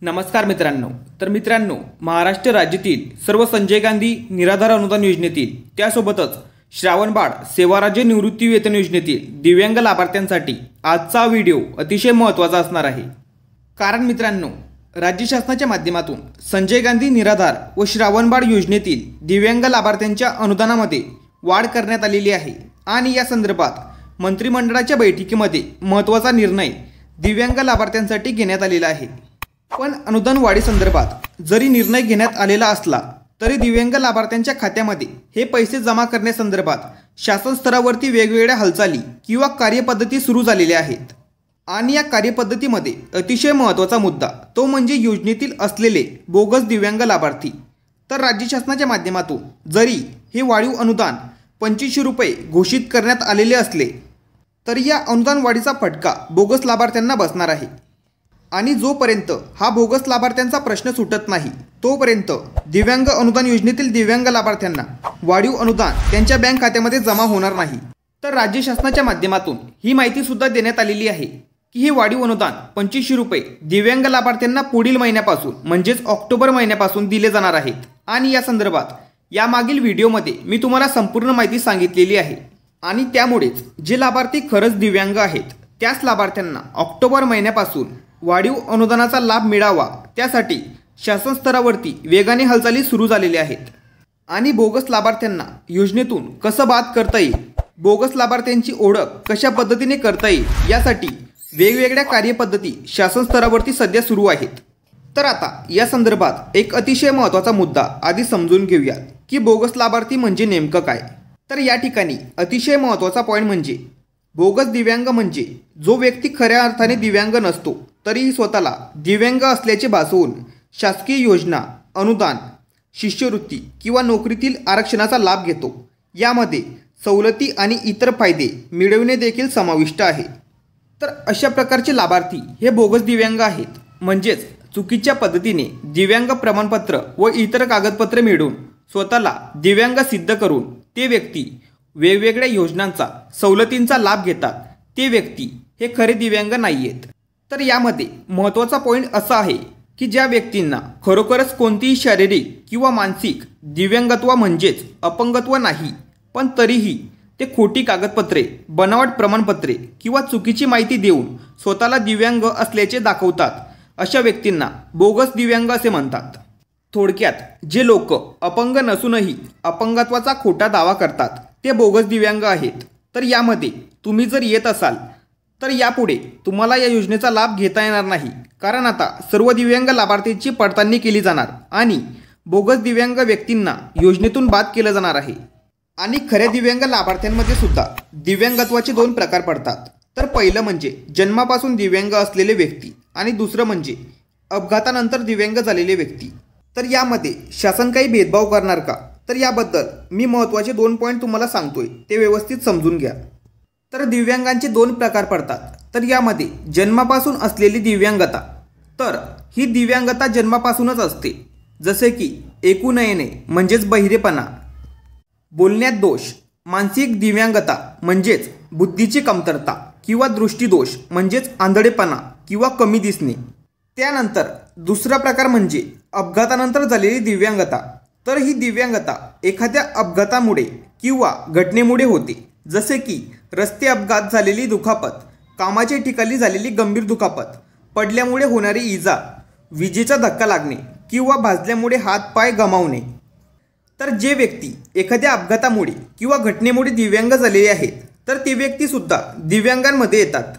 नमस्कार मित्रांनो, महाराष्ट्र राज्यातील सर्व संजय गांधी निराधार अनुदान योजनेतील त्यासोबतच श्रावणबाळ सेवाराज्य निवृत्ती वेतन योजनेतील दिव्यांग लाभार्थ्यांसाठी आजचा व्हिडिओ अतिशय महत्त्वाचा असणार आहे। कारण मित्रांनो, राज्य शासनाच्या माध्यमातून संजय गांधी निराधार व श्रावणबाळ योजनेतील दिव्यांग लाभार्थ्यांच्या अनुदानामध्ये वाढ करण्यात आलेली आहे आणि या संदर्भात मंत्रिमंडळाच्या बैठकीमध्ये महत्त्वाचा निर्णय दिव्यांग लाभार्थ्यांसाठी घेण्यात आलेला आहे। पण अनुदान वाढी संदर्भात जरी निर्णय घेण्यात आलेला असला तरी दिव्यांग लाभार्थ्यांच्या खात्यामध्ये हे पैसे जमा करण्यासंदर्भात शासन स्तरावरती वेगवेगळ्या हालचाली किंवा कार्यपद्धती सुरू झालेल्या आहेत आणि या कार्यपद्धतीमध्ये अतिशय महत्त्वाचा मुद्दा तो म्हणजे योजनेतील असलेले बोगस दिव्यांग लाभार्थी। तर राज्य शासनाच्या माध्यमातून जरी हे वाढीव अनुदान 2500 रुपये घोषित करण्यात आलेले असले तरी या अनुदान वाढीचा फटका बोगस लाभार्थ्यांना बसणार आहे आणि जोपर्यंत हा बोगस लाभार्थ्यांचा प्रश्न सुटत नाही तोपर्यंत दिव्यांग अनुदान योजनेतील दिव्यांग लाभार्थ्यांना वाढीव अनुदान त्यांच्या बँक खात्यामध्ये जमा होणार नाही। तर राज्य शासनाच्या माध्यमातून ही माहिती सुद्धा देण्यात आलेली आहे की हे वाढीव अनुदान 2500 रुपये दिव्यांग लाभार्थ्यांना पुढील महिन्यापासून म्हणजेच ऑक्टोबर महिन्यापासून दिले जाणार आहेत आणि या संदर्भात यामागील व्हिडिओमध्ये मी तुम्हाला संपूर्ण माहिती सांगितलेली आहे आणि त्यामुळेच जे लाभार्थी खरंच दिव्यांग आहेत त्याच लाभार्थ्यांना ऑक्टोबर महिन्यापासून वाढीव अनुदानाचा लाभ मिळावा त्यासाठी शासन स्तरावरती वेगाने हालचाली सुरू झालेल्या आहेत आणि बोगस लाभार्थ्यांना योजनेतून कसं बाद करता येईल, बोगस लाभार्थ्यांची ओळख कशा पद्धतीने करता येईल यासाठी वेगवेगळ्या कार्यपद्धती शासन स्तरावरती सध्या सुरू आहेत। तर आता या संदर्भात एक अतिशय महत्त्वाचा मुद्दा आधी समजून घेऊया की बोगस लाभार्थी म्हणजे नेमकं काय। तर या ठिकाणी अतिशय महत्त्वाचा पॉईंट म्हणजे बोगस दिव्यांग म्हणजे जो व्यक्ती खऱ्या अर्थाने दिव्यांग नसतो तरीही स्वतःला दिव्यांग असल्याचे भासवून शासकीय योजना, अनुदान, शिष्यवृत्ती किंवा नोकरीतील आरक्षणाचा लाभ घेतो। यामध्ये सवलती आणि इतर फायदे मिळविणे देखील समाविष्ट आहे। तर अशा प्रकारचे लाभार्थी हे बोगस दिव्यांग आहेत, म्हणजेच चुकीच्या पद्धतीने दिव्यांग प्रमाणपत्र व इतर कागदपत्रे मिळवून स्वतःला दिव्यांग सिद्ध करून ते व्यक्ती वेगवेगळ्या योजनांचा, सवलतींचा लाभ घेतात। ते व्यक्ती हे खरे दिव्यांग नाही आहेत। तर यामध्ये महत्त्वाचा पॉईंट असा आहे की ज्या व्यक्तींना खरोखरच कोणतीही शारीरिक किंवा मानसिक दिव्यांगत्व म्हणजेच अपंगत्व नाही पण तरीही ते खोटी कागदपत्रे, बनावट प्रमाणपत्रे किंवा चुकीची माहिती देऊन स्वतःला दिव्यांग असल्याचे दाखवतात अशा व्यक्तींना बोगस दिव्यांग असे म्हणतात। थोडक्यात जे लोक अपंग नसूनही अपंगत्वाचा खोटा दावा करतात ते बोगस दिव्यांग आहेत। तर यामध्ये तुम्ही जर येत असाल तर यापुढे तुम्हाला या योजनेचा लाभ घेता येणार नाही, कारण आता सर्व दिव्यांग लाभार्थींची पडताळणी केली जाणार आणि बोगस दिव्यांग व्यक्तींना योजनेतून बाद केलं जाणार आहे। आणि खऱ्या दिव्यांग लाभार्थ्यांमध्ये सुद्धा दिव्यांगत्वाचे 2 प्रकार पडतात। तर पहिलं म्हणजे जन्मापासून दिव्यांग असलेले व्यक्ती आणि दुसरं म्हणजे अपघातानंतर दिव्यांग झालेले व्यक्ती। तर यामध्ये शासन काही भेदभाव करणार का, तर याबद्दल मी महत्त्वाचे 2 पॉईंट तुम्हाला सांगतोय, ते व्यवस्थित समजून घ्या। तर दिव्यांगांचे 2 प्रकार पडतात। तर यामध्ये जन्मापासून असलेली दिव्यांगता, तर ही दिव्यांगता जन्मापासूनच असते, जसे की ऐकू न येणे म्हणजेच बहिरेपणा, बोलण्यात दोष, मानसिक दिव्यांगता म्हणजेच बुद्धीची कमतरता किंवा दृष्टीदोष म्हणजेच आंधळेपणा किंवा कमी दिसणे। त्यानंतर दुसरा प्रकार म्हणजे अपघातानंतर झालेली दिव्यांगता। तर ही दिव्यांगता एखाद्या अपघातामुळे किंवा घटनेमुळे होते, जसे की रस्ते अपघात झालेली दुखापत, कामाच्या ठिकाणी झालेली गंभीर दुखापत, पडल्यामुळे होणारी इजा, विजेचा धक्का लागणे किंवा भाजल्यामुळे हातपाय गमावणे। तर जे व्यक्ती एखाद्या अपघातामुळे किंवा घटनेमुळे दिव्यांग झालेले आहेत तर ते व्यक्तीसुद्धा दिव्यांगांमध्ये येतात।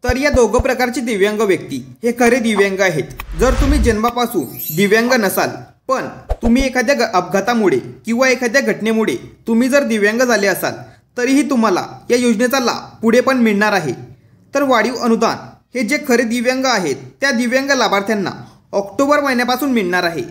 तर या 2 प्रकारचे दिव्यांग व्यक्ती हे खरे दिव्यांग आहेत। जर तुम्ही जन्मापासून दिव्यांग नसाल पण तुम्ही एखाद्या अपघातामुळे किंवा एखाद्या घटनेमुळे तुम्ही जर दिव्यांग झाले असाल तरीही तुम्हाला या योजनेचा लाभ पुढे पण मिळणार आहे। तर वाढीव अनुदान हे जे खरे दिव्यांग आहेत त्या दिव्यांग लाभार्थ्यांना ऑक्टोबर महिन्यापासून मिळणार आहे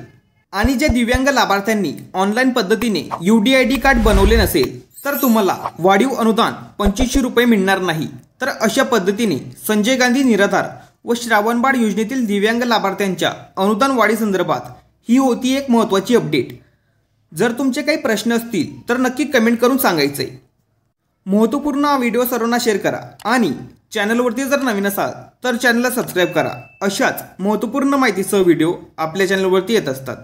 आणि ज्या दिव्यांग लाभार्थ्यांनी ऑनलाईन पद्धतीने UDID कार्ड बनवले नसेल तर तुम्हाला वाढीव अनुदान 2500 रुपये मिळणार नाही। तर अशा पद्धतीने संजय गांधी निराधार व श्रावणबाळ योजनेतील दिव्यांग लाभार्थ्यांच्या अनुदान वाढी संदर्भात ही होती एक महत्त्वाची अपडेट। जर तुमचे काही प्रश्न असतील तर नक्की कमेंट करून सांगायचे। महत्त्वपूर्ण हा व्हिडिओ सर्वांना शेअर करा आणि चॅनलवरती जर नवीन असाल तर चॅनलला सबस्क्राईब करा. अशाच महत्त्वपूर्ण माहितीसह व्हिडिओ आपल्या चॅनलवरती येत असतात.